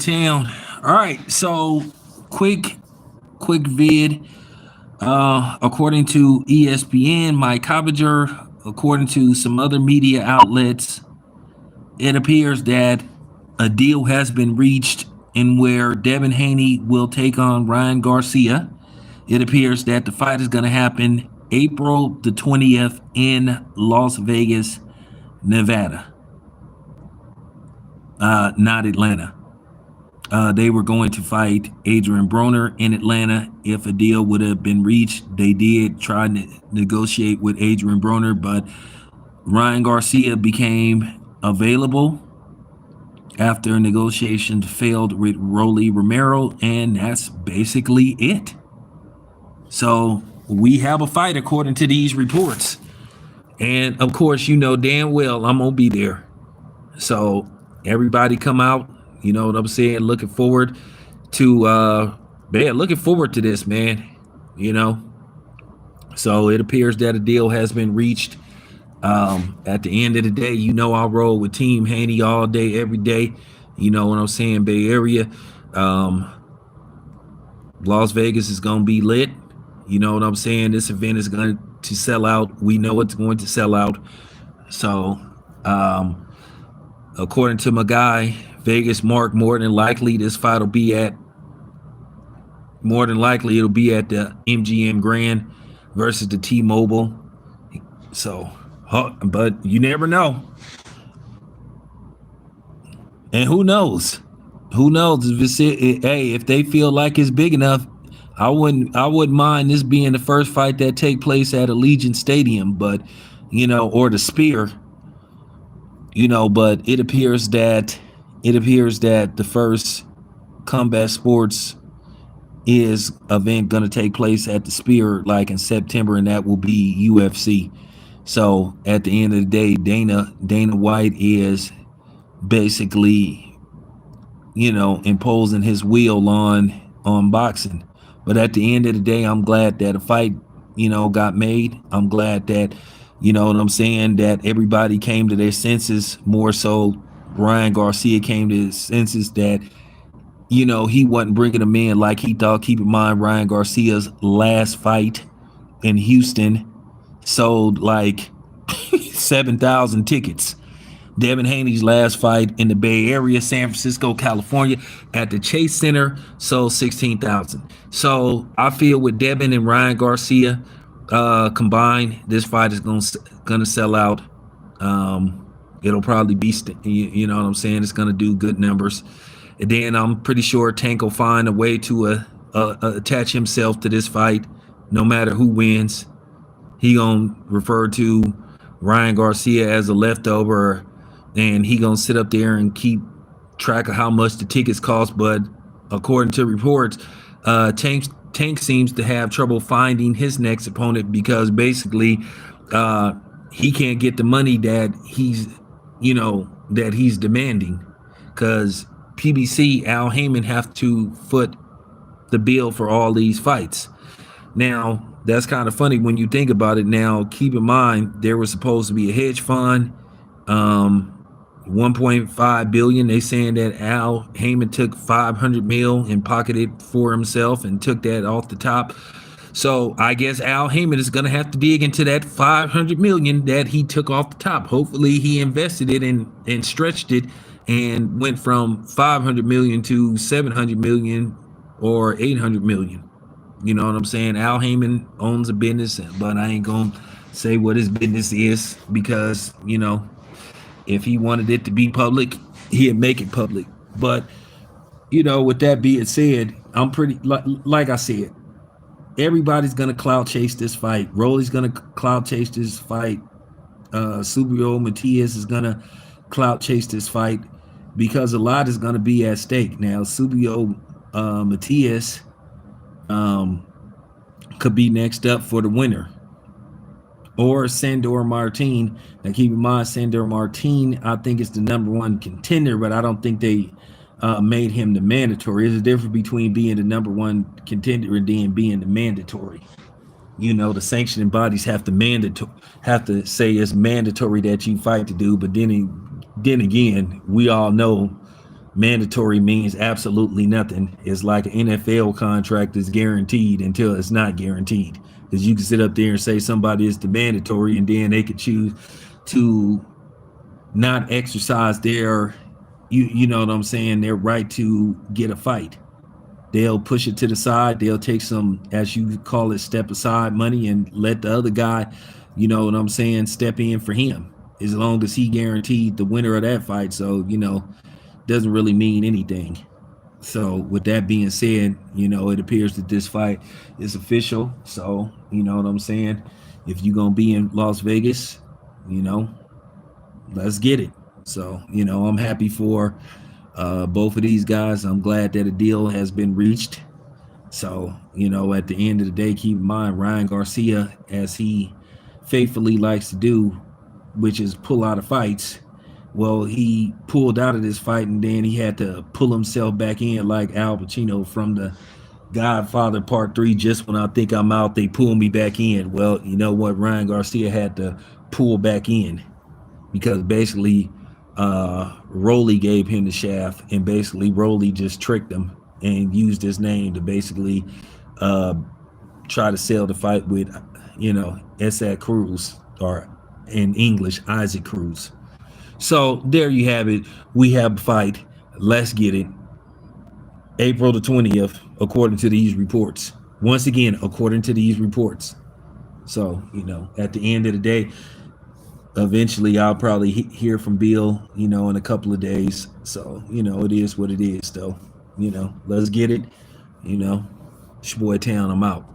town. All right, so quick vid. According to ESPN, Mike Cobbinger, according to some other media outlets, it appears that a deal has been reached in where Devin Haney will take on Ryan Garcia. It appears that the fight is going to happen April the 20th in Las Vegas, Nevada, not Atlanta. They were going to fight Adrian Broner in Atlanta if a deal would have been reached. They did try to negotiate with Adrian Broner, but Ryan Garcia became available after negotiations failed with Rolly Romero, and that's basically it. So we have a fight according to these reports. And of course, you know damn well I'm going to be there. So everybody come out. You know what I'm saying? Looking forward to this, man. You know. So it appears that a deal has been reached. At the end of the day, you know, I'll roll with Team Haney all day, every day. You know what I'm saying? Bay Area. Las Vegas is gonna be lit. You know what I'm saying? This event is going to sell out. We know it's going to sell out. So according to my guy Vegas Mark, more than likely it'll be at the MGM Grand versus the T-Mobile. So, but you never know. And who knows? If they feel like it's big enough, I wouldn't mind this being the first fight that take place at Allegiant Stadium, but or the Sphere. But it appears that the first Combat Sports event going to take place at the Sphere like in September, and that will be UFC. So at the end of the day, Dana White is basically imposing his will on boxing. But at the end of the day, I'm glad that a fight got made. I'm glad that that everybody came to their senses. More so Ryan Garcia came to his senses that he wasn't bringing them in like he thought. Keep in mind, Ryan Garcia's last fight in Houston sold like 7,000 tickets. Devin Haney's last fight in the Bay Area, San Francisco, California, at the Chase Center sold 16,000. So I feel with Devin and Ryan Garcia combined, this fight is gonna sell out. It'll probably be, you know what I'm saying? It's gonna do good numbers. And then I'm pretty sure Tank will find a way to attach himself to this fight, no matter who wins. He gonna refer to Ryan Garcia as a leftover, and he gonna sit up there and keep track of how much the tickets cost. But according to reports, Tank seems to have trouble finding his next opponent because basically he can't get the money that he's demanding, because PBC, Al Heyman, have to foot the bill for all these fights. Now, that's kind of funny when you think about it. Now, keep in mind, there was supposed to be a hedge fund, 1.5 billion. They saying that Al Heyman took 500 mil and pocketed for himself and took that off the top. So I guess Al Heyman is going to have to dig into that 500 million that he took off the top. Hopefully he invested it and stretched it and went from 500 million to 700 million or 800 million. You know what I'm saying? Al Heyman owns a business, but I ain't going to say what his business is because, if he wanted it to be public, he'd make it public. But, with that being said, I'm pretty, like I said, everybody's going to clout chase this fight. Rolly's going to clout chase this fight. Subio Matias is going to clout chase this fight because a lot is going to be at stake. Now, Subio Matias could be next up for the winner, or Sandor Martin. Now keep in mind, Sandor Martin, I think, is the number one contender, but I don't think they made him the mandatory. There's a difference between being the number one contender and then being the mandatory. The sanctioning bodies have to say it's mandatory that you fight to do, but then again, we all know mandatory means absolutely nothing. It's like an NFL contract is guaranteed until it's not guaranteed. Because you can sit up there and say somebody is the mandatory, and then they could choose to not exercise their, you know what I'm saying, their right to get a fight. They'll push it to the side. They'll take some, as you call it, step aside money and let the other guy, you know what I'm saying, step in for him. As long as he guaranteed the winner of that fight. So, doesn't really mean anything. So with that being said, it appears that this fight is official. So, you know what I'm saying? If you're gonna be in Las Vegas, you know, let's get it. So, I'm happy for both of these guys. I'm glad that a deal has been reached. So, at the end of the day, keep in mind Ryan Garcia, as he faithfully likes to do, which is pull out of fights. Well, he pulled out of this fight and then he had to pull himself back in like Al Pacino from the Godfather Part 3. Just when I think I'm out, they pull me back in. Well, you know what? Ryan Garcia had to pull back in because basically Rolly gave him the shaft, and basically Rolly just tricked him and used his name to basically try to sell the fight with, Esad Cruz, or in English, Isaac Cruz. So there you have it. We have a fight. Let's get it. April the 20th, according to these reports. Once again, according to these reports. So, at the end of the day, eventually I'll probably hear from Bill, in a couple of days. So, it is what it is, though. Let's get it. It's your boy Town. I'm out.